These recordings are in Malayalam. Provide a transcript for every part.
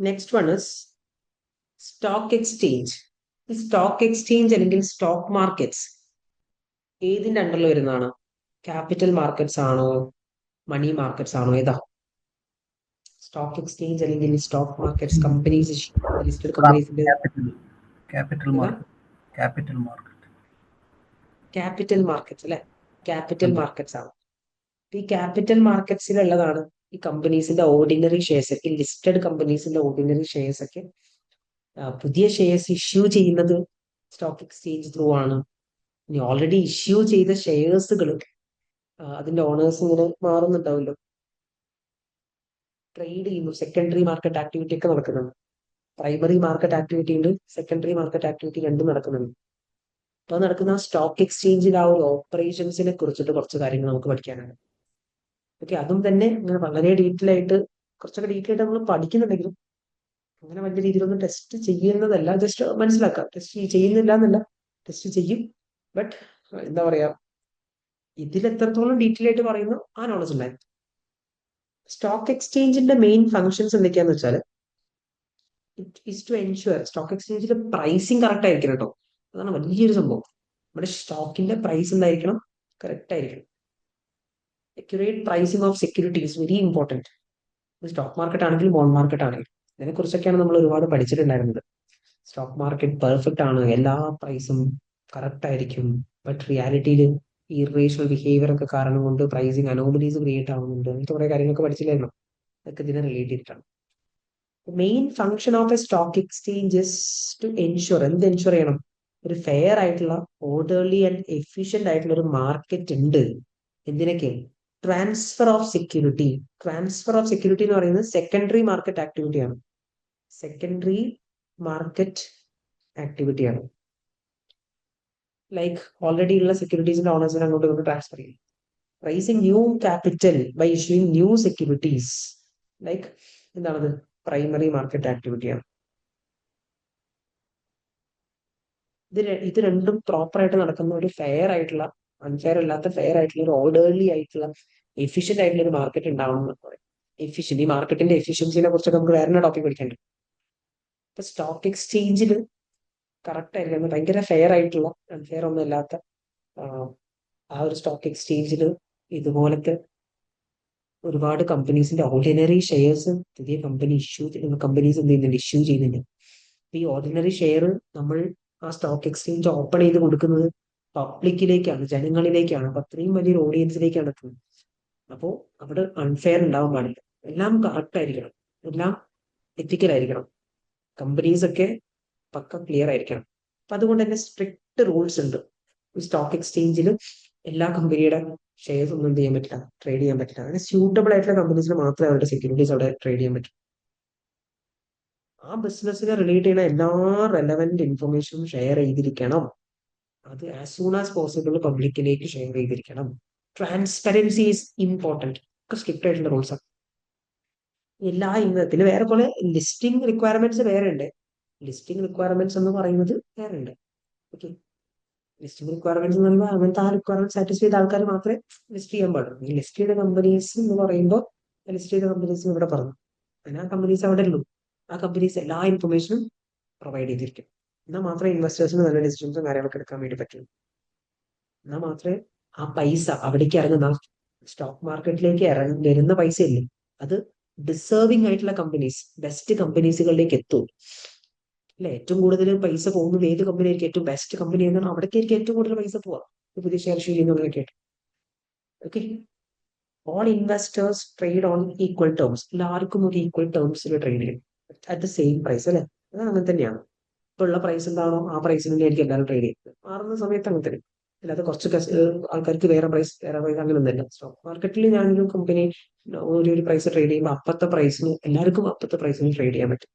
Next one is stock exchange. ഈ സ്റ്റോക്ക് എക്സ്ചേഞ്ച് അല്ലെങ്കിൽ സ്റ്റോക്ക് മാർക്കറ്റ്സ് ഏതിന്റെ അണ്ടറിൽ വരുന്നതാണ്? ക്യാപിറ്റൽ മാർക്കറ്റ്സ് ആണോ, മണി മാർക്കറ്റ്സ് ആണോ, ഏതാ? സ്റ്റോക്ക് എക്സ്ചേഞ്ച് അല്ലെങ്കിൽ സ്റ്റോക്ക് മാർക്കറ്റ്സ് കമ്പനീസ്, ലിസ്റ്റഡ് കമ്പനീസിന്റെ Capital, capital ഏതാ? market, capital market. Capital markets അല്ലെ? ക്യാപിറ്റൽ അതെ. മാർക്കറ്റ്സ് ആണ്. ഈ ക്യാപിറ്റൽ മാർക്കറ്റ്സിലുള്ളതാണ് ഈ കമ്പനീസിന്റെ ഓർഡിനറി ഷെയർസ്, ഈ ലിസ്റ്റഡ് കമ്പനീസിന്റെ ഓർഡിനറി ഷെയർസ് ഒക്കെ. പുതിയ ഷെയർസ് ഇഷ്യൂ ചെയ്യുന്നത് സ്റ്റോക്ക് എക്സ്ചേഞ്ച് ത്രൂ ആണ്. ഇനി ഓൾറെഡി ഇഷ്യൂ ചെയ്ത ഷെയർസുകൾ അതിന്റെ ഓണേഴ്സ് ഇങ്ങനെ മാറുന്നുണ്ടാവുമല്ലോ, ട്രേഡ് ചെയ്യുന്നു. സെക്കൻഡറി മാർക്കറ്റ് ആക്ടിവിറ്റി ഒക്കെ നടക്കുന്നുണ്ട്. പ്രൈമറി മാർക്കറ്റ് ആക്ടിവിറ്റി ഉണ്ട്, സെക്കൻഡറി മാർക്കറ്റ് ആക്ടിവിറ്റി രണ്ടും നടക്കുന്നുണ്ട്. അപ്പൊ നടക്കുന്ന സ്റ്റോക്ക് എക്സ്ചേഞ്ചിൽ ആ ഒരു ഓപ്പറേഷൻസിനെ കുറിച്ചിട്ട് കുറച്ച് കാര്യങ്ങൾ നമുക്ക് പഠിക്കാനാണ്. ഓക്കെ, അതും തന്നെ ഇങ്ങനെ വളരെ ഡീറ്റെയിൽ ആയിട്ട്, കുറച്ചൊക്കെ ഡീറ്റെയിൽ ആയിട്ട് നമ്മൾ പഠിക്കുന്നുണ്ടെങ്കിലും അങ്ങനെ വലിയ രീതിയിലൊന്നും ടെസ്റ്റ് ചെയ്യുന്നതല്ല. ജസ്റ്റ് മനസ്സിലാക്കാം, ടെസ്റ്റ് ചെയ്യുന്നില്ല എന്നല്ല, ടെസ്റ്റ് ചെയ്യും. ബട്ട് എന്താ പറയാ, ഇതിൽ എത്രത്തോളം ഡീറ്റെയിൽ ആയിട്ട് പറയുന്നു ആ നോളജ് ഉണ്ടായി. സ്റ്റോക്ക് എക്സ്ചേഞ്ചിന്റെ മെയിൻ ഫങ്ഷൻസ് എന്തൊക്കെയാന്ന് വെച്ചാൽ, it is to ensure stock എക്സ്ചേഞ്ചിൽ പ്രൈസിങ് കറക്റ്റ് ആയിരിക്കണം കേട്ടോ. അതാണ് വലിയൊരു സംഭവം. നമ്മുടെ സ്റ്റോക്കിന്റെ പ്രൈസ് എന്തായിരിക്കണം? കറക്റ്റ് ആയിരിക്കണം. Accurate pricing of securities very important. Stock market ആണെങ്കിലും ബോണ്ട് മാർക്കറ്റ് ആണെങ്കിലും ഇതിനെ കുറിച്ചൊക്കെയാണ് നമ്മൾ ഒരുപാട് പഠിച്ചിട്ടുണ്ടായിരുന്നത്. സ്റ്റോക്ക് മാർക്കറ്റ് പെർഫെക്റ്റ് ആണ്, എല്ലാ പ്രൈസും കറക്റ്റ് ആയിരിക്കും. ബട്ട് റിയാലിറ്റിയിൽ ഈ ഇറേഷണൽ ബിഹേവിയർ ഒക്കെ കാരണം കൊണ്ട് പ്രൈസിങ് അനോമലീസ് ക്രിയേറ്റ് ആവുന്നുണ്ട്. അങ്ങനത്തെ കുറെ കാര്യങ്ങളൊക്കെ പഠിച്ചില്ലായിരുന്നു. അതൊക്കെ ഇതിനെ റിലേറ്റ് ചെയ്തിട്ടാണ്. Main function of a stock exchanges to ensure, എന്ത് എൻഷുർ ചെയ്യണം? ഒരു ഫെയർ ആയിട്ടുള്ള, ഓർഡർലി ആൻഡ് എഫിഷ്യന്റ് ആയിട്ടുള്ള ഒരു മാർക്കറ്റ് ഉണ്ട്. എന്തിനൊക്കെ? Transfer of security. Transfer of security എന്ന് പറയുന്നത് സെക്കൻഡറി മാർക്കറ്റ് ആക്ടിവിറ്റിയാണ്. സെക്കൻഡറി മാർക്കറ്റ് ആക്ടിവിറ്റിയാണ്. ലൈക്ക് ഓൾറെഡി ഉള്ള സെക്യൂരിറ്റീസിന്റെ ഓണേഴ്സിനെ അങ്ങോട്ട് ഇങ്ങോട്ട് ട്രാൻസ്ഫർ ചെയ്യും. Raising new capital by issuing new securities, like എന്താണത്? പ്രൈമറി മാർക്കറ്റ് ആക്ടിവിറ്റിയാണ്. ഇത് രണ്ടും പ്രോപ്പർ ആയിട്ട് നടക്കുന്ന ഒരു ഫെയർ ആയിട്ടുള്ള, അൺഫെയർ അല്ലാത്ത ഫെയർ ആയിട്ടുള്ള ഒരു ഓർഡർലി ആയിട്ടുള്ള എഫിഷ്യന്റ് ആയിട്ടുള്ള ഒരു മാർക്കറ്റ് ഉണ്ടാവണം എന്ന് പറയും. എഫിഷ്യന്റ്, ഈ മാർക്കറ്റിന്റെ എഫിഷ്യൻസിനെ കുറിച്ചൊക്കെ നമുക്ക് വേറെ ടോപ്പിക് പഠിക്കേണ്ടത്. ഇപ്പൊ സ്റ്റോക്ക് എക്സ്ചേഞ്ചിൽ കറക്റ്റ് ആയിരിക്കും, ഭയങ്കര ഫെയർ ആയിട്ടുള്ള, അൺഫെയർ ഒന്നും അല്ലാത്ത ആ ഒരു സ്റ്റോക്ക് എക്സ്ചേഞ്ചിൽ ഇതുപോലത്തെ ഒരുപാട് കമ്പനീസിന്റെ ഓർഡിനറി ഷെയർസ് പുതിയ കമ്പനീസ് എന്ത് ചെയ്യുന്നുണ്ട്? ഇഷ്യൂ ചെയ്യുന്നുണ്ട്. ഈ ഓർഡിനറി ഷെയർ നമ്മൾ ആ സ്റ്റോക്ക് എക്സ്ചേഞ്ച് ഓപ്പൺ ചെയ്ത് കൊടുക്കുന്നത് പബ്ലിക്കിലേക്കാണ്, ജനങ്ങളിലേക്കാണ്. അപ്പൊ അത്രയും വലിയൊരു ഓഡിയൻസിലേക്കാണ് എത്തുന്നത്. അപ്പോൾ അവിടെ അൺഫെയർ ഉണ്ടാവാൻ പാടില്ല. എല്ലാം കറക്റ്റ് ആയിരിക്കണം, എല്ലാം എത്തിക്കൽ ആയിരിക്കണം, കമ്പനീസ് ഒക്കെ പക്ക ക്ലിയർ ആയിരിക്കണം. അപ്പൊ അതുകൊണ്ട് തന്നെ സ്ട്രിക്റ്റ് റൂൾസ് ഉണ്ട്. സ്റ്റോക്ക് എക്സ്ചേഞ്ചിൽ എല്ലാ കമ്പനിയുടെ ഷെയർസ് ഒന്നും എന്ത് ചെയ്യാൻ പറ്റില്ല, ട്രേഡ് ചെയ്യാൻ പറ്റില്ല. അങ്ങനെ സ്യൂട്ടബിൾ ആയിട്ടുള്ള കമ്പനീസിന് മാത്രമേ അവരുടെ സെക്യൂരിറ്റീസ് അവിടെ ട്രേഡ് ചെയ്യാൻ പറ്റൂ. ആ ബിസിനസ്സിനെ റിലേറ്റ് ചെയ്യുന്ന എല്ലാ റെലവെന്റ് ഇൻഫർമേഷനും ഷെയർ ചെയ്തിരിക്കണം. അത് ആസ് സൂൺ ആസ് പോസിബിൾ പബ്ലിക്കിലേക്ക് ഷെയർ ചെയ്തിരിക്കണം. Transparency is important. ഒക്കെ സ്ട്രിക്റ്റ് ആയിട്ടുള്ള റൂൾസ് ആണ്. എല്ലാ പിന്നെ വേറെ പോലെ ലിസ്റ്റിംഗ് റിക്വയർമെന്റ്സ് വേറെ ഉണ്ട്. ലിസ്റ്റിംഗ് റിക്വയർമെന്റ്സ് എന്ന് പറയുന്നത് വേറെ ഉണ്ട്. ഓക്കെ, ലിസ്റ്റിംഗ് റിക്വയർമെന്റ്സ് എന്ന് പറയുമ്പോൾ അങ്ങനത്തെ ആ റിക്വയർമെന്റ് സാറ്റിസ്ഫൈ ചെയ്ത ആൾക്കാർ മാത്രമേ ലിസ്റ്റ് ചെയ്യാൻ പാടുള്ളൂ. ഈ ലിസ്റ്റ് ചെയ്ത കമ്പനീസ് എന്ന് പറയുമ്പോൾ ലിസ്റ്റ് ചെയ്ത കമ്പനീസ് ഇവിടെ പറഞ്ഞു, അങ്ങനെ ആ കമ്പനീസ് അവിടെ ഉള്ളൂ. ആ കമ്പനീസ് എല്ലാ ഇൻഫർമേഷനും പ്രൊവൈഡ് ചെയ്തിരിക്കും. എന്നാൽ മാത്രമേ ഇൻവെസ്റ്റേഴ്സിന് നല്ല ഡിസിഷൻസും കാര്യങ്ങളൊക്കെ എടുക്കാൻ വേണ്ടി പറ്റുള്ളൂ. എന്നാൽ മാത്രമേ ആ പൈസ അവിടേക്ക് ഇറങ്ങുന്ന, സ്റ്റോക്ക് മാർക്കറ്റിലേക്ക് വരുന്ന പൈസ ഇല്ലേ, അത് ഡിസേർവിംഗ് ആയിട്ടുള്ള കമ്പനീസ്, ബെസ്റ്റ് കമ്പനീസുകളിലേക്ക് എത്തും. അല്ലെ, ഏറ്റവും കൂടുതൽ പൈസ പോകുന്നത് ഏത് കമ്പനി ആയിരിക്കും? ഏറ്റവും ബെസ്റ്റ് കമ്പനി എന്നാണ്, അവിടേക്കായിരിക്കും ഏറ്റവും കൂടുതൽ പൈസ പോവാ പുതിയ ഷെയർ ഇഷ്യൂ ചെയ്യുന്നതൊക്കെ. Okay, all investors trade on equal terms. എല്ലാവർക്കും ഒരു ഈക്വൽ ടേംസിൽ ട്രേഡ് ചെയ്യും അറ്റ് ദ സെയിം പ്രൈസ് അല്ലെ. അത് അങ്ങനെ തന്നെയാണ്. ഇപ്പൊ ഉള്ള പ്രൈസ് എന്താണോ ആ പ്രൈസിൽ തന്നെയായിരിക്കും എല്ലാവരും ട്രേഡ് ചെയ്യുന്നത്. മാറുന്ന സമയത്ത് അങ്ങനെ തന്നെ. അല്ലാതെ കുറച്ച് ആൾക്കാർക്ക് വേറെ പ്രൈസ് അങ്ങനെ ഒന്നുമില്ല. സ്റ്റോക്ക് മാർക്കറ്റിൽ ഞാനൊരു കമ്പനി ഒരു പ്രൈസ് ട്രേഡ് ചെയ്യുമ്പോൾ അപ്പത്തെ പ്രൈസിന് എല്ലാവർക്കും അപ്പത്തെ പ്രൈസിന് ട്രേഡ് ചെയ്യാൻ പറ്റും.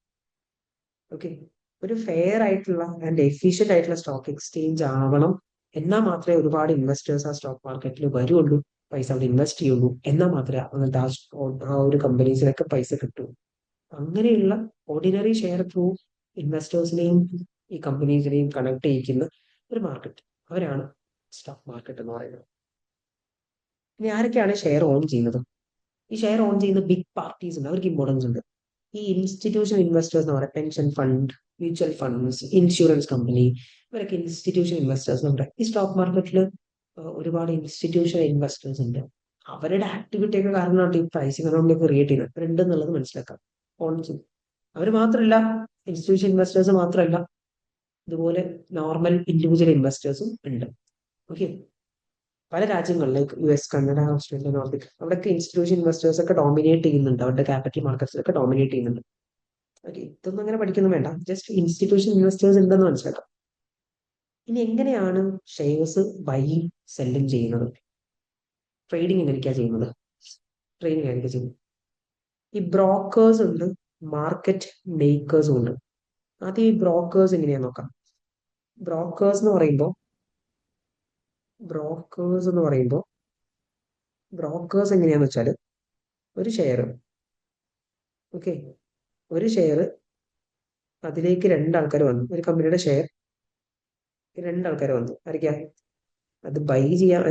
ഓക്കെ, ഒരു ഫെയർ ആയിട്ടുള്ള ആൻഡ് എഫിഷ്യന്റ് ആയിട്ടുള്ള സ്റ്റോക്ക് എക്സ്ചേഞ്ച് ആവണം. എന്നാൽ മാത്രമേ ഒരുപാട് ഇൻവെസ്റ്റേഴ്സ് ആ സ്റ്റോക്ക് മാർക്കറ്റിൽ വരുള്ളൂ, പൈസ അവിടെ ഇൻവെസ്റ്റ് ചെയ്യുള്ളൂ. എന്നാൽ മാത്രമേ അങ്ങനത്തെ ആ ഒരു കമ്പനീസിനൊക്കെ പൈസ കിട്ടൂ. അങ്ങനെയുള്ള ഓർഡിനറി ഷെയർ ത്രൂ ഇൻവെസ്റ്റേഴ്സിനെയും ഈ കമ്പനീസിനെയും കണക്ട് ചെയ്യിക്കുന്ന ഒരു മാർക്കറ്റ്, അവരാണ് സ്റ്റോക്ക് മാർക്കറ്റ് എന്ന് പറയുന്നത്. ഇനി ആരൊക്കെയാണ് ഷെയർ ഓൺ ചെയ്യുന്നത്? ഈ ഷെയർ ഓൺ ചെയ്യുന്ന ബിഗ് പാർട്ടീസ് ഉണ്ട്, അവർക്ക് ഇമ്പോർട്ടൻസ് ഉണ്ട്. ഈ ഇൻസ്റ്റിറ്റ്യൂഷൻ ഇൻവെസ്റ്റേഴ്സ് എന്ന് പറയുന്നത് pension fund, mutual funds, insurance company, ഇവരൊക്കെ ഇൻസ്റ്റിറ്റ്യൂഷൻ ഇൻവെസ്റ്റേഴ്സ് നമ്മുടെ ഈ സ്റ്റോക്ക് മാർക്കറ്റിൽ ഒരുപാട് ഇൻസ്റ്റിറ്റ്യൂഷൻ ഇൻവെസ്റ്റേഴ്സ് ഉണ്ട്. അവരുടെ ആക്ടിവിറ്റി ഒക്കെ കാരണമാണ് ഈ പ്രൈസിംഗ് അറൗണ്ട് ക്രിയേറ്റ് ചെയ്യുന്നത് ഉണ്ട് എന്നുള്ളത് മനസ്സിലാക്കാം. അവർ മാത്രമല്ല, ഇൻസ്റ്റിറ്റ്യൂഷൻ ഇൻവെസ്റ്റേഴ്സ് മാത്രമല്ല, ഇതുപോലെ നോർമൽ ഇൻഡിവിജ്വൽ ഇൻവെസ്റ്റേഴ്സും ഉണ്ട്. ഓക്കെ, പല രാജ്യങ്ങളിൽ like US, Canada, Australia, Nordic, അവിടെയൊക്കെ ഇൻസ്റ്റിറ്റ്യൂഷൻ ഇൻവെസ്റ്റേഴ്സ് ഒക്കെ ഡോമിനേറ്റ് ചെയ്യുന്നുണ്ട്, അവരുടെ ക്യാപിറ്റൽ മാർക്കറ്റ്സിലൊക്കെ ഡോമിനേറ്റ് ചെയ്യുന്നുണ്ട്. ഓക്കെ, ഇതൊന്നും അങ്ങനെ പഠിക്കുന്നു വേണ്ട, ജസ്റ്റ് ഇൻസ്റ്റിറ്റ്യൂഷൻ ഇൻവെസ്റ്റേഴ്സ് ഉണ്ടെന്ന് മനസ്സിലാക്കാം. ഇനി എങ്ങനെയാണ് ഷെയർസ് ബൈയും സെല്ലും ചെയ്യുന്നത്? ട്രേഡിംഗ് എങ്ങനെയൊക്കെയാണ് ചെയ്യുന്നത്? ട്രേഡിംഗ് എങ്ങനെയൊക്കെ ചെയ്യുന്നത്? ഈ ബ്രോക്കേഴ്സ് ഉണ്ട്, മാർക്കറ്റ് മേക്കേഴ്സും ഉണ്ട്. ആദ്യം ഈ ബ്രോക്കേഴ്സ് എങ്ങനെയാന്ന് നോക്കാം. ബ്രോക്കേഴ്സ് എന്ന് പറയുമ്പോൾ ബ്രോക്കേഴ്സ് എങ്ങനെയാന്ന് വെച്ചാൽ ഒരു ഷെയർ, ഓക്കെ, ഒരു ഷെയർ അതിലേക്ക് രണ്ടാൾക്കാർ വന്നു, ഒരു കമ്പനിയുടെ ഷെയർ രണ്ടാൾക്കാർ വന്നു, ആയിരിക്കാം അത് ബൈ ചെയ്യാൻ,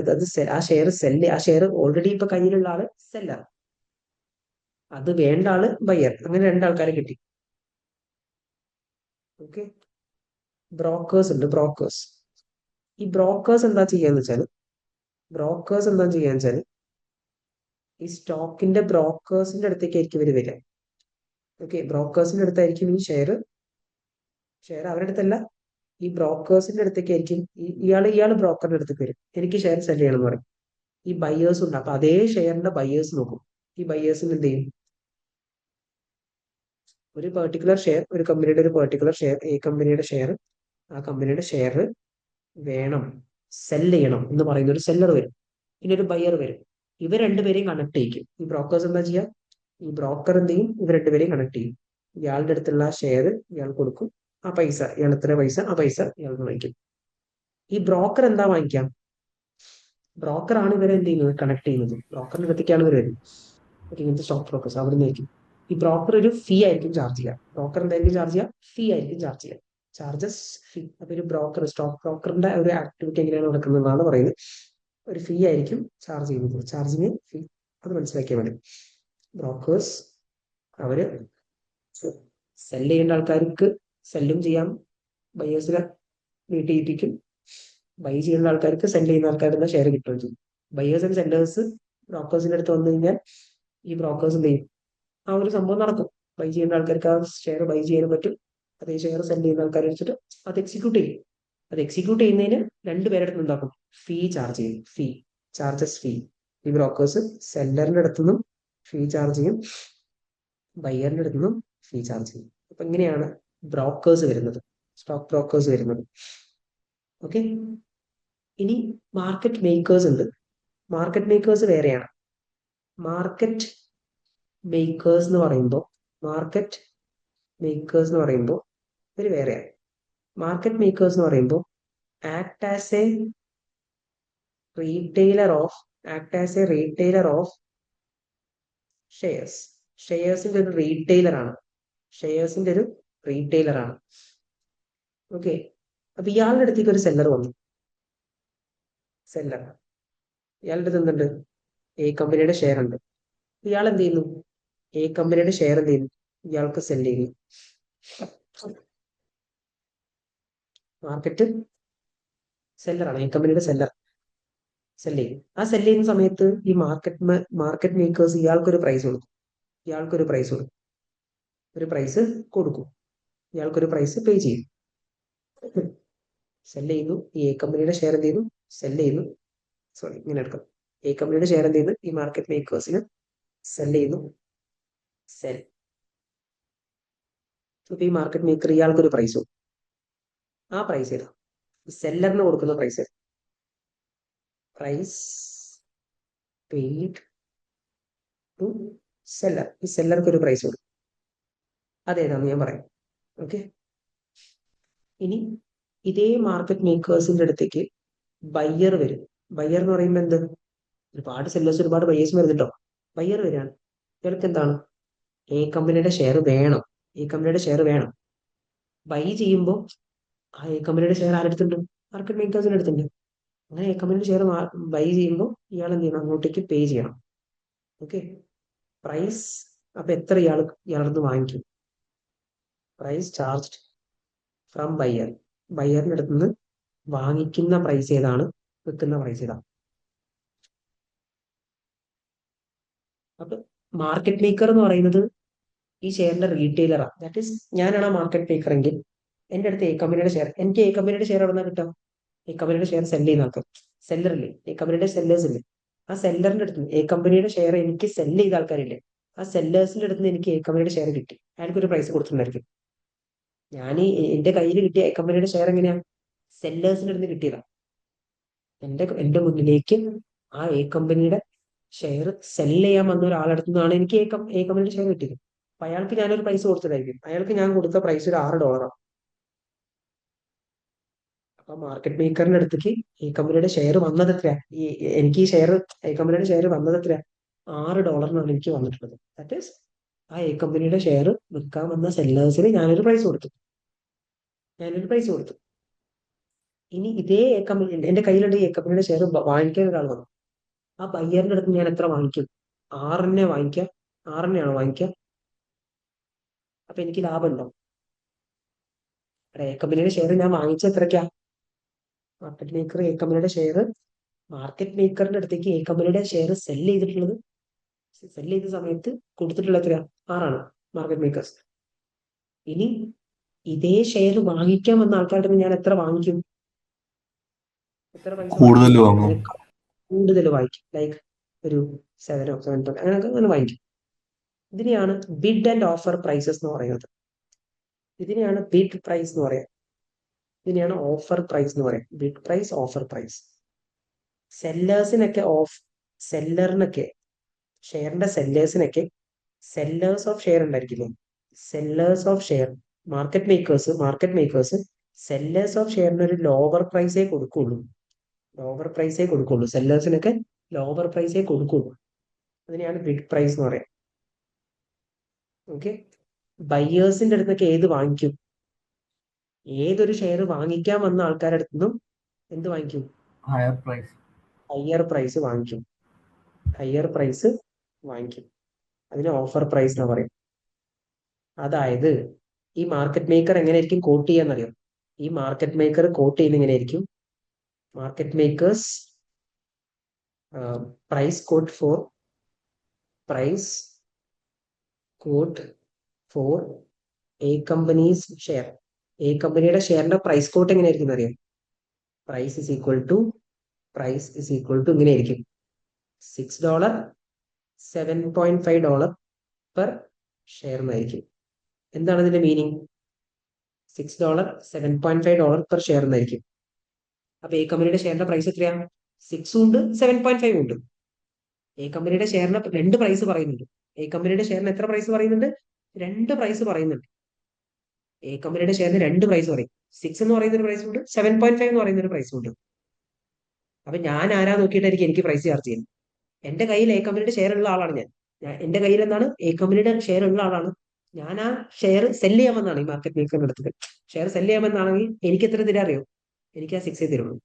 ആ ഷെയർ സെല്ല്, ആ ഷെയർ ഓൾറെഡി ഇപ്പൊ കയ്യിലുള്ള ആള് സെല്ലർ, അത് വേണ്ട ആള് ബയ്യർ, അങ്ങനെ രണ്ടാൾക്കാരെ കിട്ടി. ഓക്കെ, ബ്രോക്കേഴ്സ് ഉണ്ട്, ബ്രോക്കേഴ്സ്. ഈ ബ്രോക്കേഴ്സ് എന്താ ചെയ്യാന്ന് വെച്ചാൽ ഈ സ്റ്റോക്കിന്റെ ബ്രോക്കേഴ്സിന്റെ അടുത്തേക്കായിരിക്കും ഇവർ വരിക. ഓക്കെ, ബ്രോക്കേഴ്സിന്റെ അടുത്തായിരിക്കും ഈ ഷെയർ അവരുടെ അടുത്തല്ല, ഈ ബ്രോക്കേഴ്സിന്റെ അടുത്തേക്കായിരിക്കും ഇയാൾ ബ്രോക്കറിന്റെ അടുത്തേക്ക് വരും, എനിക്ക് ഷെയർ സെല് ചെയ്യണം എന്ന് പറയും. ഈ ബയേഴ്സ് ഉണ്ട്, അപ്പൊ അതേ ഷെയറിന്റെ ബയേഴ്സ് നോക്കും. ഈ ബയേഴ്സിന് എന്ത് ചെയ്യും? ഒരു പെർട്ടിക്കുലർ ഷെയർ, ഒരു കമ്പനിയുടെ ഒരു പെർട്ടിക്കുലർ ഷെയർ, ഈ കമ്പനിയുടെ ഷെയർ, ആ കമ്പനിയുടെ ഷെയർ വേണം, സെല് ചെയ്യണം എന്ന് പറയുന്ന ഒരു സെല്ലർ വരും, പിന്നെ ഒരു ബയർ വരും. ഇവർ രണ്ടുപേരെയും കണക്ട് ചെയ്യിക്കും. ഈ ബ്രോക്കേഴ്സ് എന്താ ചെയ്യുക? ഈ ബ്രോക്കർ എന്ത് ചെയ്യും? ഇവർ രണ്ടുപേരെയും കണക്ട് ചെയ്യും. ഇയാളുടെ അടുത്തുള്ള ഷെയർ ഇയാൾ കൊടുക്കും, ആ പൈസ ഇയാൾ എത്ര പൈസ, ആ പൈസ ഇയാൾക്ക് വാങ്ങിക്കും. ഈ ബ്രോക്കർ എന്താ വാങ്ങിക്കാം? ബ്രോക്കർ ആണ് ഇവരെ എന്ത് ചെയ്യുന്നത്? കണക്ട് ചെയ്യുന്നത്. ബ്രോക്കറിന്റെ അടുത്തേക്കാണ് ഇവർ വരുന്നത്. ഇങ്ങനത്തെ സ്റ്റോക്ക് ബ്രോക്കേഴ്സ് അവിടെ നിന്നായിരിക്കും ഈ ബ്രോക്കർ ഒരു ഫീ ആയിരിക്കും ചാർജ് ചെയ്യുക. ബ്രോക്കർ എന്തായിരിക്കും ചാർജ് ചെയ്യുക? ഫീ ആയിരിക്കും ചാർജ് ചെയ്യുക. ചാർജസ്, ഫീ. അപ്പൊ ഒരു ബ്രോക്കർ, സ്റ്റോക്ക് ബ്രോക്കറിന്റെ ഒരു ആക്ടിവിറ്റി എങ്ങനെയാണ് നടക്കുന്നതെന്നാണ് പറയുന്നത്. ഒരു ഫീ ആയിരിക്കും ചാർജ് ചെയ്യുന്നത്, ചാർജിങ് ഫീ, അത് മനസ്സിലാക്കിയാൽ മതി. ബ്രോക്കേഴ്സ് അവര് സെല് ചെയ്യേണ്ട ആൾക്കാർക്ക് സെല്ലും ചെയ്യാം, ബയേഴ്സിനെ വീട്ടിയിരിക്കും. ബൈ ചെയ്യുന്ന ആൾക്കാർക്ക് സെല് ചെയ്യുന്ന ആൾക്കാരുടെ ഷെയർ കിട്ടുകയും ചെയ്യും. ബയേഴ്സ് ആൻഡ് സെല്ലേഴ്സ് ബ്രോക്കേഴ്സിന്റെ അടുത്ത് വന്നു കഴിഞ്ഞാൽ ഈ ബ്രോക്കേഴ്സ് എന്ത് ചെയ്യും? ആ ഒരു സംഭവം നടക്കും. ബൈ ചെയ്യുന്ന ആൾക്കാർക്ക് ആ ഷെയർ ബൈ ചെയ്യാൻ പറ്റും, അതേ ഷെയർ സെല് ചെയ്യുന്ന ആൾക്കാർ വെച്ചിട്ട് അത് എക്സിക്യൂട്ട് ചെയ്യും. അത് എക്സിക്യൂട്ട് ചെയ്യുന്നതിന് രണ്ടുപേരുടെ അടുത്ത് എന്താക്കും? ഫീ ചാർജ് ചെയ്യും. ഫീ, ചാർജസ്, ഫീ. ഈ ബ്രോക്കേഴ്സ് സെല്ലറിന്റെ അടുത്തുനിന്നും ഫീ ചാർജ് ചെയ്യും, ബയ്യറിന്റെ അടുത്തുനിന്നും ഫീ ചാർജ് ചെയ്യും. അപ്പൊ ഇങ്ങനെയാണ് ബ്രോക്കേഴ്സ് വരുന്നത്, സ്റ്റോക്ക് ബ്രോക്കേഴ്സ് വരുന്നത്. ഓക്കെ, ഇനി മാർക്കറ്റ് മേക്കേഴ്സ് ഉണ്ട്. മാർക്കറ്റ് മേക്കേഴ്സ് വേറെയാണ്. മാർക്കറ്റ് മേക്കേഴ്സ് എന്ന് പറയുമ്പോൾ ഇവർ വേറെയാണ്. മാർക്കറ്റ് മേക്കേഴ്സ് എന്ന് പറയുമ്പോൾ act as a retailer of shares. ഷെയർസിന്റെ ഒരു റീറ്റെയിലർ ആണ്. ഓക്കെ, അപ്പൊ ഇയാളുടെ അടുത്തേക്ക് ഒരു സെല്ലർ വന്നു. ഇയാളുടെ അടുത്ത് എന്തുണ്ട്? എ കമ്പനിയുടെ ഷെയർ ഉണ്ട്. ഇയാൾ എന്ത് ചെയ്യുന്നു? എ കമ്പനിയുടെ ഷെയർ എന്ത് ചെയ്യുന്നു? ഇയാൾക്ക് സെല് ചെയ്യുന്നു. മാർക്കറ്റ് സെല്ലറാണ്, എ കമ്പനിയുടെ സെല്ല് ചെയ്യും. ആ സെല് ചെയ്യുന്ന സമയത്ത് ഈ മാർക്കറ്റ് മേക്കേഴ്സ് ഇയാൾക്കൊരു പ്രൈസ് കൊടുക്കും. ഇയാൾക്കൊരു പ്രൈസ് പേ ചെയ്യും. സെല് ചെയ്യുന്നു. ഈ എ കമ്പനിയുടെ ഷെയർ എന്ത് ചെയ്യുന്നു? സെല് ചെയ്യുന്നു. സോറി, ഇങ്ങനെ എടുക്കാം. എ കമ്പനിയുടെ ഷെയർ എന്ത് ചെയ്യുന്നു? ഈ മാർക്കറ്റ് മേക്കേഴ്സിന് സെല് ചെയ്യുന്നു. അപ്പൊ ഈ മാർക്കറ്റ് മേക്കർ ഇയാൾക്കൊരു പ്രൈസ് കൊടുക്കും. ആ പ്രൈസ് ഏതാ? സെല്ലറിന് കൊടുക്കുന്ന പ്രൈസ് പെയ്ഡ് ടു സെല്ലർ. ഈ സെല്ലർക്ക് ഒരു പ്രൈസ് കൊടുക്കും. അതേതാന്ന് ഞാൻ പറയാം. ഓക്കെ, ഇനി ഇതേ മാർക്കറ്റ് മേക്കേഴ്സിന്റെ അടുത്തേക്ക് ബയ്യർ വരും. ബയ്യർ എന്ന് പറയുമ്പോൾ എന്ത്? ഒരുപാട് സെല്ലേഴ്സ്, ഒരുപാട് ബയ്യേഴ്സ് വരുന്നുണ്ടോ? ബയ്യർ വരികയാണ്. ഇയാൾക്ക് എന്താണ്? എ കമ്പനിയുടെ ഷെയർ വേണം. ബൈ ചെയ്യുമ്പോൾ ആ എ കമ്പനിയുടെ ഷെയർ ആരെടുത്തുണ്ട്? മാർക്കറ്റ് മേക്കേഴ്സിന്റെ അടുത്തുണ്ട്. അങ്ങനെ എ കമ്പനിയുടെ ഷെയർ ബൈ ചെയ്യുമ്പോൾ ഇയാൾ എന്ത് ചെയ്യണം? അങ്ങോട്ടേക്ക് പേ ചെയ്യണം. ഓക്കെ, പ്രൈസ് അപ്പൊ എത്ര ഇയാളടുന്ന് വാങ്ങിക്കും? Price charged from buyer. ബയ്യറിന്റെ അടുത്ത് നിന്ന് വാങ്ങിക്കുന്ന പ്രൈസ് ഏതാണ്, വിൽക്കുന്ന പ്രൈസ് ഏതാണ്? അപ്പൊ മാർക്കറ്റ് മേക്കർ എന്ന് പറയുന്നത് ഈ ഷെയറിന്റെ റീറ്റെയിലറാണ്. ദാറ്റ് ഈസ് ഞാനാണ് ആ മാർക്കറ്റ് മേക്കർ എങ്കിൽ എന്റെ അടുത്ത് എ കമ്പനിയുടെ ഷെയർ, എനിക്ക് എ കമ്പനിയുടെ ഷെയർ എവിടെ നിന്നാണ് കിട്ടാം? എ കമ്പനിയുടെ ഷെയർ സെല് ചെയ്യുന്ന ആൾക്കാർ, സെല്ലറില്ലേ, എ കമ്പനിയുടെ സെല്ലേഴ്സ് ഇല്ലേ, ആ സെല്ലറിന്റെ അടുത്ത് എ കമ്പനിയുടെ ഷെയർ എനിക്ക് സെല് ചെയ്ത ആൾക്കാരില്ലേ, ആ സെല്ലേഴ്സിന്റെ അടുത്ത് നിന്ന് എനിക്ക് എ കമ്പനിയുടെ ഷെയർ കിട്ടി. അയാൾക്ക് ഒരു പ്രൈസ് കൊടുത്തിട്ടുണ്ടായിരിക്കും. ഞാൻ എന്റെ കയ്യിൽ കിട്ടിയ എ കമ്പനിയുടെ ഷെയർ എങ്ങനെയാ? സെല്ലേഴ്സിന്റെ അടുത്ത് കിട്ടിയതാ. എന്റെ മുന്നിലേക്ക് ആ എ കമ്പനിയുടെ ഷെയർ സെല് ചെയ്യാൻ വന്ന ഒരാളടുത്ത് നിന്നാണ് എനിക്ക് എ കമ്പനിയുടെ ഷെയർ കിട്ടിയത്. അപ്പൊ അയാൾക്ക് ഞാനൊരു പ്രൈസ് കൊടുത്തതായിരിക്കും. അയാൾക്ക് ഞാൻ കൊടുത്ത പ്രൈസ് ഒരു $6. അപ്പൊ മാർക്കറ്റ് മേക്കറിന്റെ അടുത്തേക്ക് ഈ കമ്പനിയുടെ ഷെയർ വന്നത് എത്രയാ? എനിക്ക് ഈ ഷെയർ, ഈ കമ്പനിയുടെ ഷെയർ വന്നത് എത്രയാ? $6 എനിക്ക് വന്നിട്ടുള്ളത്. ദാറ്റ് ഈസ് ആ എ കമ്പനിയുടെ ഷെയർ വിൽക്കാൻ വന്ന സെല്ലേഴ്സിന് ഞാനൊരു പ്രൈസ് കൊടുത്തു. ഇനി ഇതേ എ കമ്പനി എന്റെ കയ്യിലുള്ള ഈ എ കമ്പനിയുടെ ഷെയർ വാങ്ങിക്കാൻ ഒരാൾ വന്നു. ആ ബയ്യറിന്റെ അടുത്ത് ഞാൻ എത്ര വാങ്ങിക്കും? 6 വാങ്ങിക്കാം. 6 വാങ്ങിക്കുക. അപ്പൊ എനിക്ക് ലാഭം ഉണ്ടോ? എ കമ്പനിയുടെ ഷെയർ ഞാൻ വാങ്ങിച്ച എത്രയ്ക്കാ? മാർക്കറ്റ് മേക്കർ എ കമ്പനിയുടെ ഷെയർ, മാർക്കറ്റ് മേക്കറിന്റെ അടുത്തേക്ക് എ കമ്പനിയുടെ ഷെയർ സെല് ചെയ്തിട്ടുള്ളത്, സെല് ചെയ്ത സമയത്ത് കൊടുത്തിട്ടുള്ള എത്രയാ? 6 മാർക്കറ്റ് മേക്കേഴ്സ്. ഇനി ഇതേ ഷെയർ വാങ്ങിക്കാൻ വന്ന ആൾക്കാരുടെ ഞാൻ എത്ര വാങ്ങിക്കും? എത്ര പൈസ കൂടുതൽ വാങ്ങും. കൂടുതൽ വാങ്ങിക്കും. ലൈക്ക് ഒരു 7 അങ്ങനെ വാങ്ങിക്കും. ഇതിനെയാണ് ബിഡ് ആൻഡ് ഓഫർ പ്രൈസസ് എന്ന് പറയുന്നത്. ഇതിനെയാണ് ബിഡ് പ്രൈസ് എന്ന് പറയാം. ഇതിനെയാണ് ഓഫർ പ്രൈസ് എന്ന് പറയാം. Bid price, offer price. സെല്ലറിനൊക്കെ ഷെയറിന്റെ സെല്ലേഴ്സിനൊക്കെ സെല്ലേഴ്സ് ഓഫ് ഷെയർ ഉണ്ടായിരിക്കില്ലേ? Sellers of share, market makers sellers of ഷെയറിന് ഒരു ലോവർ പ്രൈസേ കൊടുക്കുള്ളൂ. സെല്ലേഴ്സിനൊക്കെ ലോവർ പ്രൈസേ കൊടുക്കുള്ളൂ. അതിനെയാണ് ബിഡ് പ്രൈസ് എന്ന് പറയാം. ഓക്കെ. ബയ്യേഴ്സിന്റെ അടുത്തൊക്കെ ഏത് വാങ്ങിക്കും? ഏതൊരു ഷെയർ വാങ്ങിക്കാൻ വന്ന ആൾക്കാരുടെ അടുത്തുനിന്നും എന്ത് വാങ്ങിക്കും? Higher price. ഹയർ പ്രൈസ് വാങ്ങിക്കും. അതിന് ഓഫർ പ്രൈസ് എന്ന് പറയും. അതായത് ഈ മാർക്കറ്റ് മേക്കർ എങ്ങനെയായിരിക്കും കോട്ട് ചെയ്യാന്നറിയോ? ഈ മാർക്കറ്റ് മേക്കർ കോട്ട് ചെയ്യുന്ന എങ്ങനെയായിരിക്കും? Market makers price quote for A company's share. A കമ്പനിയുടെ ഷെയറിന്റെ പ്രൈസ് കോട്ട് എങ്ങനെയായിരിക്കും അറിയാം? പ്രൈസ് ഇസ് ഈക്വൽ ടു ഇങ്ങനെയായിരിക്കും: $6, $7.5 പെർ ഷെയർ എന്നായിരിക്കും. എന്താണ് ഇതിന്റെ മീനിങ്? $6, $7.5 പെർ ഷെയർ എന്നായിരിക്കും. അപ്പൊ എ കമ്പനിയുടെ ഷെയറിന്റെ പ്രൈസ് എത്രയാണ്? 6 ഉണ്ട്, 7.5 ഉണ്ട്. എ കമ്പനിയുടെ ഷെയറിന് 2 പ്രൈസ് പറയുന്നുണ്ട്. എ കമ്പനിയുടെ ഷെയറിന് എത്ര പ്രൈസ് പറയുന്നുണ്ട്? 2 പ്രൈസ് പറയുന്നുണ്ട്. എ കമ്പനിയുടെ ഷെയറിന് 2 പ്രൈസ് പറയും. 6 എന്ന് പറയുന്ന ഒരു പ്രൈസ് ഉണ്ട്, 7.5 എന്ന് പറയുന്ന ഒരു പ്രൈസും ഉണ്ട്. അപ്പൊ ഞാൻ ആരാ നോക്കിയിട്ടായിരിക്കും എനിക്ക് പ്രൈസ് ചാർജ് ചെയ്യുന്നത്? എന്റെ കയ്യിൽ എ കമ്പനിയുടെ ഷെയർ ഉള്ള ആളാണ് ഞാൻ. എന്റെ കയ്യിൽ എന്താണ്? എ കമ്പനിയുടെ ഷെയർ ഉള്ള ആളാണ് ഞാൻ. ആ ഷെയർ സെല് ചെയ്യാമെന്നാണ് ഈ മാർക്കറ്റ് മേക്കറിന്റെ അടുത്ത്. ഷെയർ സെല് ചെയ്യാമെന്നാണെങ്കിൽ എനിക്ക് എത്ര തരാ അറിയോ? എനിക്ക് ആ 6 തരുള്ളൂ.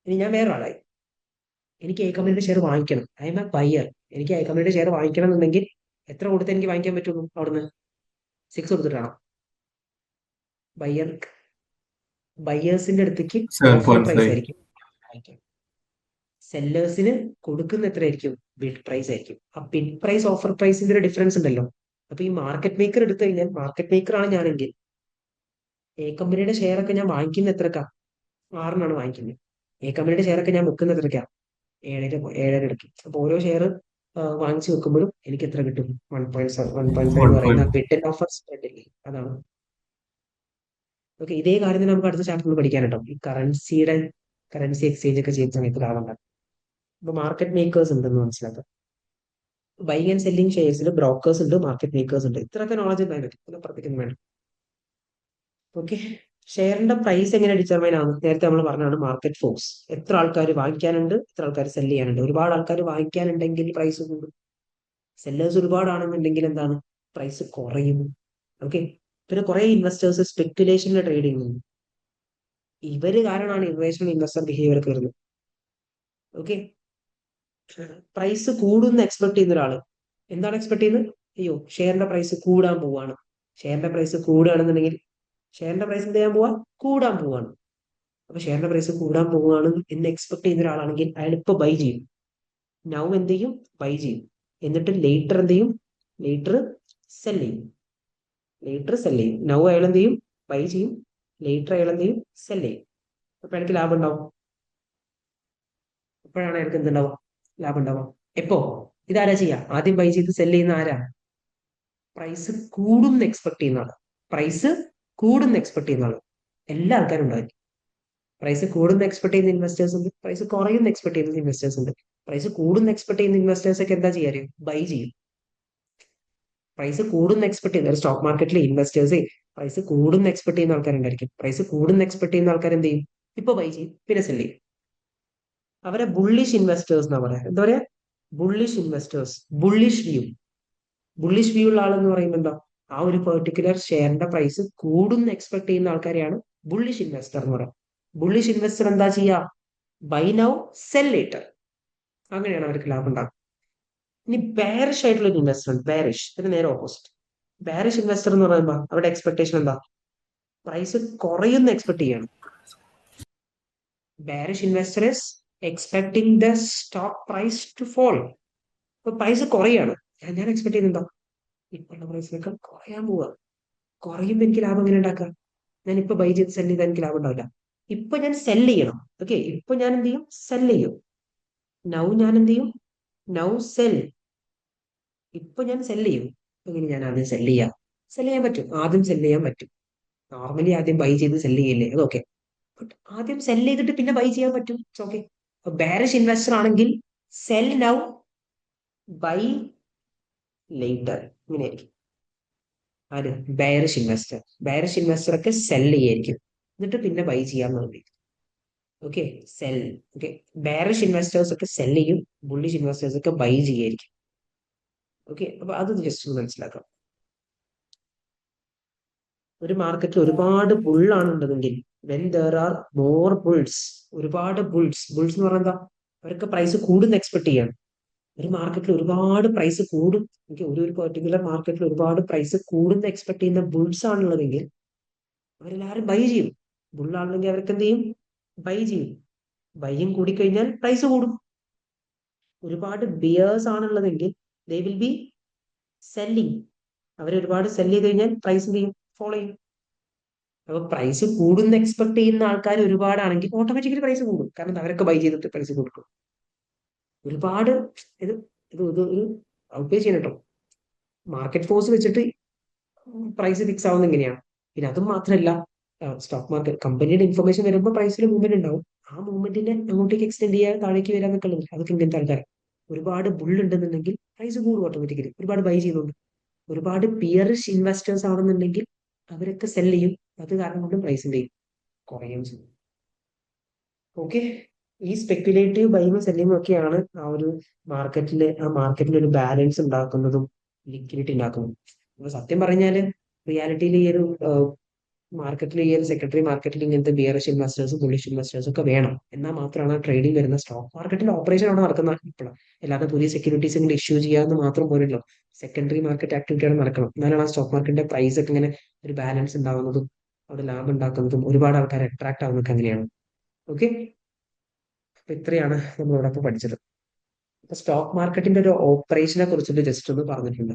ഇനി ഞാൻ വേറെ ആളായി, എനിക്ക് എ കമ്പനിയുടെ ഷെയർ വാങ്ങിക്കണം. I M A buyer. എനിക്ക് എ കമ്പനിയുടെ ഷെയർ വാങ്ങിക്കണം എന്നുണ്ടെങ്കിൽ എത്ര കൊടുത്ത് എനിക്ക് വാങ്ങിക്കാൻ പറ്റുള്ളൂ? അവിടുന്ന് 6 കൊടുത്തിട്ടാണോ? ബയ്യേഴ്സിന്റെ അടുത്തേക്ക് ഓഫർ പ്രൈസ് ആയിരിക്കും. സെല്ലേഴ്സിന് കൊടുക്കുന്ന എത്രയായിരിക്കും? ബിഡ് പ്രൈസ് ആയിരിക്കും. ആ ബിഡ് പ്രൈസ് ഓഫർ പ്രൈസിന്റെ ഒരു ഡിഫറൻസ് ഉണ്ടല്ലോ. അപ്പൊ ഈ മാർക്കറ്റ് മേക്കർ എടുത്തു കഴിഞ്ഞാൽ, മാർക്കറ്റ് മേക്കർ ആണ് ഞാനെങ്കിൽ, എ കമ്പനിയുടെ ഷെയർ ഒക്കെ ഞാൻ വാങ്ങിക്കുന്ന എത്രക്കാ? 6 വാങ്ങിക്കുന്നത്. എ കമ്പനിയുടെ ഷെയർ ഒക്കെ ഞാൻ വെക്കുന്ന എത്രക്കാ? 7 എടുക്കും. അപ്പൊ ഓരോ ഷെയർ വാങ്ങിച്ചു വെക്കുമ്പോഴും എനിക്ക് എത്ര കിട്ടും? 1.5 എന്ന് പറയുന്ന ബിഡ് ആൻഡ് ഓഫർ സ്പ്രെഡ് ഇല്ലേ, അതാണ്. ഓക്കെ. ഇതേ കാര്യം തന്നെ നമുക്ക് അടുത്ത ചാപ്റ്ററിൽ പഠിക്കാനുണ്ടോ? ഈ കറൻസി എക്സ്ചേഞ്ച് ഒക്കെ ചെയ്യുന്ന സമയത്ത് ലാഭം ഉണ്ടാകും. അപ്പൊ മാർക്കറ്റ് മേക്കേഴ്സ് ഉണ്ടെന്ന് മനസ്സിലാക്കാം. ബൈങ് ആൻഡ് സെല്ലിംഗ് ഷെയർസിൽ ബ്രോക്കേഴ്സ് ഉണ്ട്, മാർക്കറ്റ് മേക്കേഴ്സ് ഉണ്ട്. ഇത്രയൊക്കെ നോളജ് ഉണ്ടായാലും പിന്നെ പ്രത്യേകം വേണം. ഓക്കെ. ഷെയറിന്റെ പ്രൈസ് എങ്ങനെ ഡിറ്റർമൈൻ ആകും? നേരത്തെ നമ്മൾ പറഞ്ഞാണ് മാർക്കറ്റ് ഫോഴ്സ്. എത്ര ആൾക്കാർ വാങ്ങിക്കാനുണ്ട്, എത്ര ആൾക്കാർ സെല് ചെയ്യാനുണ്ട്. ഒരുപാട് ആൾക്കാർ വാങ്ങിക്കാനുണ്ടെങ്കിൽ പ്രൈസ് കൂടും. സെല്ലേഴ്സ് ഒരുപാടാണെന്നുണ്ടെങ്കിൽ എന്താണ്? പ്രൈസ് കുറയും. ഓക്കെ. പിന്നെ കുറെ ഇൻവെസ്റ്റേഴ്സ് സ്പെക്കുലേഷനിൽ ട്രേഡ് ചെയ്യുന്നു. ഇവര് കാരണമാണ് ഇറേഷണൽ ഇൻവെസ്റ്റർ ബിഹേവിയർ ഒക്കെ വരുന്നത്. ഓക്കെ. പ്രൈസ് കൂടുന്ന എക്സ്പെക്ട് ചെയ്യുന്ന ഒരാള് എന്താണ് എക്സ്പെക്ട് ചെയ്യുന്നത്? അയ്യോ ഷെയറിന്റെ പ്രൈസ് കൂടാൻ പോവാണ്, ഷെയറിന്റെ പ്രൈസ് കൂടുകയാണെന്നുണ്ടെങ്കിൽ ഷെയറിന്റെ പ്രൈസ് എന്ത് ചെയ്യാൻ പോവാ, കൂടാൻ പോവാണ്. അപ്പൊ ഷെയറിന്റെ പ്രൈസ് കൂടാൻ പോവുകയാണ് എന്ന് എക്സ്പെക്ട് ചെയ്യുന്ന ഒരാളാണെങ്കിൽ അയാൾ ഇപ്പൊ ബൈ ചെയ്യും. നൗ എന്ത് ചെയ്യും, ബൈ ചെയ്യും. എന്നിട്ട് ലേറ്റർ എന്ത് ചെയ്യും, ലേറ്റർ സെൽ ചെയ്യും. ലേറ്റർ സെൽ ചെയ്യും. നൗ അയാൾ എന്ത് ചെയ്യും, ബൈ ചെയ്യും. ലേറ്റർ അയാൾ എന്ത് ചെയ്യും, സെൽ ചെയ്യും. അപ്പൊ അയാൾക്ക് ലാഭം ഉണ്ടാവും. അപ്പോഴാണ് അയാൾക്ക് എന്തുണ്ടാവുക, ലാഭം ഉണ്ടാവുക. എപ്പോ, ഇതാരാ ചെയ്യാ, ആദ്യം ബൈ ചെയ്ത് സെൽ ചെയ്യുന്ന ആരാ, പ്രൈസ് കൂടും എക്സ്പെക്ട് ചെയ്യുന്ന ആള്. പ്രൈസ് കൂടും എക്സ്പെക്ട് ചെയ്യുന്ന ആള് എല്ലാ ആൾക്കാരും ഉണ്ടാവും. പ്രൈസ് കൂടുന്ന എക്സ്പെക്ട് ചെയ്യുന്ന ഇൻവെസ്റ്റേഴ്സ് ഉണ്ട്, പ്രൈസ് കുറയുന്ന എക്സ്പെക്ട് ചെയ്യുന്ന ഇൻവെസ്റ്റേഴ്സ് ഉണ്ട്. പ്രൈസ് കൂടുന്ന എക്സ്പെക്ട് ചെയ്യുന്ന ഇൻവെസ്റ്റേഴ്സ് ഒക്കെ എന്താ ചെയ്യാറ്, ബൈ ചെയ്യും. പ്രൈസ് കൂടുന്ന എക്സ്പെക്ട് ചെയ്യുന്ന സ്റ്റോക്ക് മാർക്കറ്റിലെ ഇൻവെസ്റ്റേഴ്സ് പ്രൈസ് കൂടുന്ന എക്സ്പെക്ട് ചെയ്യുന്ന ആൾക്കാരുണ്ടായിരിക്കും. പ്രൈസ് കൂടുന്ന എക്സ്പെക്ട് ചെയ്യുന്ന ആൾക്കാർ എന്ത് ചെയ്യും, ഇപ്പൊ ബൈ ചെയ്യും, പിന്നെ സെല് ചെയ്യും. അവരെ ബുള്ളിഷ് ഇൻവെസ്റ്റേഴ്സ് എന്നാ പറയാ. എന്താ പറയാ, bullish investors. Bullish view, bullish view ഉള്ള ആളെന്ന് പറയുമ്പോൾ എന്താ, ആ ഒരു പെർട്ടിക്കുലർ ഷെയറിന്റെ പ്രൈസ് കൂടുന്ന എക്സ്പെക്ട് ചെയ്യുന്ന ആൾക്കാരെയാണ് ബുള്ളിഷ് ഇൻവെസ്റ്റർ എന്ന് പറയാം. ബുള്ളിഷ് ഇൻവെസ്റ്റർ എന്താ ചെയ്യാ, ബൈ നൗ സെൽ ലേറ്റർ. അങ്ങനെയാണ് അവർക്ക് ലാഭം ഉണ്ടാകും. ഇനി ബെയറിഷ് ആയിട്ടുള്ള ഒരു ഇൻവെസ്റ്റർ ഉണ്ട്, ബെയറിഷ്, ഇതിന് നേരെ ഓപ്പോസിറ്റ്. ബെയറിഷ് ഇൻവെസ്റ്റർ എന്ന് പറയുമ്പോൾ അവരുടെ എക്സ്പെക്ടേഷൻ എന്താ, പ്രൈസ് കുറയുന്ന എക്സ്പെക്ട് ചെയ്യാണ്. Bearish investor is expecting the stock price to fall. ഇപ്പൊ പ്രൈസ് കുറയാണ്, ഞാൻ എക്സ്പെക്ട് ചെയ്യുന്നത് എന്താ, ഇപ്പോഴുള്ള പ്രൈസിനേക്കാൾ കുറയാൻ പോവുക. കുറയുമ്പോൾ എനിക്ക് ലാഭം എങ്ങനെ ഉണ്ടാക്കാം, ഞാൻ ഇപ്പൊ ബൈ ചെയ്ത് സെല് ചെയ്താൽ എനിക്ക് ലാഭം ഉണ്ടാവില്ല. ഇപ്പൊ ഞാൻ സെല് ചെയ്യണം. ഓക്കെ, ഇപ്പൊ ഞാൻ എന്ത് ചെയ്യും, സെല് ചെയ്യും. നൗ ഞാൻ എന്ത് ചെയ്യും, നൗ സെൽ. ഇപ്പൊ ഞാൻ സെല് ചെയ്യും. എങ്ങനെ ഞാൻ ആദ്യം സെല് ചെയ്യാം, സെല് ചെയ്യാൻ പറ്റും, ആദ്യം സെല് ചെയ്യാൻ പറ്റും. നോർമലി ആദ്യം ബൈ ചെയ്ത് സെല് ചെയ്യില്ലേ, അതൊക്കെ. ബട്ട് ആദ്യം സെൽ ചെയ്തിട്ട് പിന്നെ ബൈ ചെയ്യാൻ പറ്റും, ഇറ്റ്സ് ഓക്കെ. ബെയറിഷ് ഇൻവെസ്റ്റർ ആണെങ്കിൽ സെൽ നൗ ബൈ ലേറ്റർ, ഇങ്ങനെയായിരിക്കും. ആര്, ബെയറിഷ് ഇൻവെസ്റ്റർ. ബെയറിഷ് ഇൻവെസ്റ്റർ ഒക്കെ സെൽ ചെയ്യായിരിക്കും, എന്നിട്ട് പിന്നെ ബൈ ചെയ്യാൻ വേണ്ടി. Okay, cell. Okay, bearish investors ഒക്കെ സെൽ ചെയ്യും, ബുള്ളിഷ് ഇൻവെസ്റ്റേഴ്സ് ഒക്കെ ബൈ ചെയ്യായിരിക്കും. ഓക്കെ, അപ്പൊ അത് ജസ്റ്റ് ഒന്ന് മനസ്സിലാക്കാം. ഒരു മാർക്കറ്റിൽ ഒരുപാട് ബുള്ളാണ് ഉള്ളതെങ്കിൽ, when there are more bulls, ഒരുപാട് ബുൾസ്, ബുൾസ് എന്ന് പറഞ്ഞാൽ എന്താ, അവർക്ക് പ്രൈസ് കൂടുന്ന എക്സ്പെക്ട് ചെയ്യാണ്. ഒരു മാർക്കറ്റിൽ ഒരുപാട് പ്രൈസ് കൂടും, ഒരു പെർട്ടിക്കുലർ മാർക്കറ്റിൽ ഒരുപാട് പ്രൈസ് കൂടുന്ന എക്സ്പെക്ട് ചെയ്യുന്ന ബുൾസ് ആണുള്ളതെങ്കിൽ അവരെല്ലാവരും ബൈ ചെയ്യും. ബുള്ളാണെങ്കിൽ അവർക്ക് എന്ത് ചെയ്യും, ബൈ ചെയ്യും. ബൈയും കൂടിക്കഴിഞ്ഞാൽ പ്രൈസ് കൂടും. ഒരുപാട് ബിയേഴ്സ് ആണുള്ളതെങ്കിൽ ദേ വിൽ ബി സെല്ലിങ്. അവർ ഒരുപാട് സെല് ചെയ്ത് കഴിഞ്ഞാൽ പ്രൈസ് എന്ത് ചെയ്യും, ഫോളോ ചെയ്യും. അപ്പൊ പ്രൈസ് കൂടുന്ന എക്സ്പെക്ട് ചെയ്യുന്ന ആൾക്കാർ ഒരുപാടാണെങ്കിൽ ഓട്ടോമാറ്റിക്കലി പ്രൈസ് കൂടും, കാരണം അവരൊക്കെ ബൈ ചെയ്തിട്ട് പ്രൈസ് കൊടുക്കും. ഒരുപാട് ഇത് ഇത് ഇത് ഒരു ഔട്ട്പേജ് ചെയ്യണം കേട്ടോ. മാർക്കറ്റ് ഫോഴ്സ് വെച്ചിട്ട് പ്രൈസ് ഫിക്സ് ആവുന്ന എങ്ങനെയാണ്. പിന്നെ അതും മാത്രമല്ല, സ്റ്റോക്ക് മാർക്കറ്റ് കമ്പനിയുടെ ഇൻഫർമേഷൻ വരുമ്പോൾ പ്രൈസിൽ മൂവ്മെന്റ് ഉണ്ടാവും. ആ മൂവ്മെന്റിനെ അങ്ങോട്ടേക്ക് എക്സ്റ്റെൻഡ് ചെയ്യാൻ, താഴേക്ക് വരാന്നൊക്കെ ഉള്ളത്, അതൊക്കെ ഇങ്ങനത്തെ ആൾക്കാർ. ഒരുപാട് ബുൾ ഉണ്ടെന്നുണ്ടെങ്കിൽ പ്രൈസ് കൂടും ഓട്ടോമാറ്റിക്കലി, ഒരുപാട് ബൈ ചെയ്യുന്നുണ്ട്. ഒരുപാട് പിയറിഷ് ഇൻവെസ്റ്റേഴ്സ് ആണെന്നുണ്ടെങ്കിൽ അവരൊക്കെ സെല് ചെയ്യും, അത് കാരണം കൊണ്ട് പ്രൈസിന്റെ കുറയും ചെയ്യും. ഓക്കെ, ഈ സ്പെക്യുലേറ്റീവ് ബൈയും സെല്ലിങ്ങും ഒക്കെയാണ് ആ മാർക്കറ്റിൽ ഒരു ബാലൻസ് ഉണ്ടാക്കുന്നതും ലിക്വിഡിറ്റി ഉണ്ടാക്കുന്നതും. അപ്പൊ സത്യം പറഞ്ഞാല് റിയാലിറ്റിയിൽ ഈ ഒരു മാർക്കറ്റിൽ, ഈ ഒരു സെക്കൻഡറി മാർക്കറ്റിൽ ഇങ്ങനത്തെ ബിയറിഷ് ഇൻവെസ്റ്റേഴ്സും ബുള്ളിഷ് ഇൻവെസ്റ്റേഴ്സും ഒക്കെ വേണം. എന്നാൽ മാത്രമാണ് ട്രേഡിംഗ് വരുന്ന സ്റ്റോക്ക് മാർക്കറ്റിന്റെ ഓപ്പറേഷൻ അവിടെ നടക്കുന്ന ഇപ്പോഴാണ്. അല്ലാതെ പുതിയ സെക്യൂരിറ്റീസ് ഇങ്ങനെ ഇഷ്യൂ ചെയ്യാമെന്ന് മാത്രം പോരല്ലോ, സെക്കൻഡറി മാർക്കറ്റ് ആക്ടിവിറ്റിയാണ് നടക്കണം. എന്നാലാണ് ആ സ്റ്റോക്ക് മാർക്കറ്റിന്റെ പ്രൈസ് ഒക്കെ ഇങ്ങനെ ഒരു ബാലൻസ് ഉണ്ടാവുന്നതും അവിടെ ലാഭം ഉണ്ടാക്കുന്നതും ഒരുപാട് ആൾക്കാർ അട്രാക്ട് ആവുന്നതൊക്കെ അങ്ങനെയാണ്. ഓക്കെ, അപ്പൊ ഇത്രയാണ് നമ്മളിവിടെ പഠിച്ചത്. അപ്പൊ സ്റ്റോക്ക് മാർക്കറ്റിന്റെ ഒരു ഓപ്പറേഷനെ കുറിച്ചിട്ട് ജസ്റ്റ് ഒന്ന് പറഞ്ഞിട്ടുണ്ട്.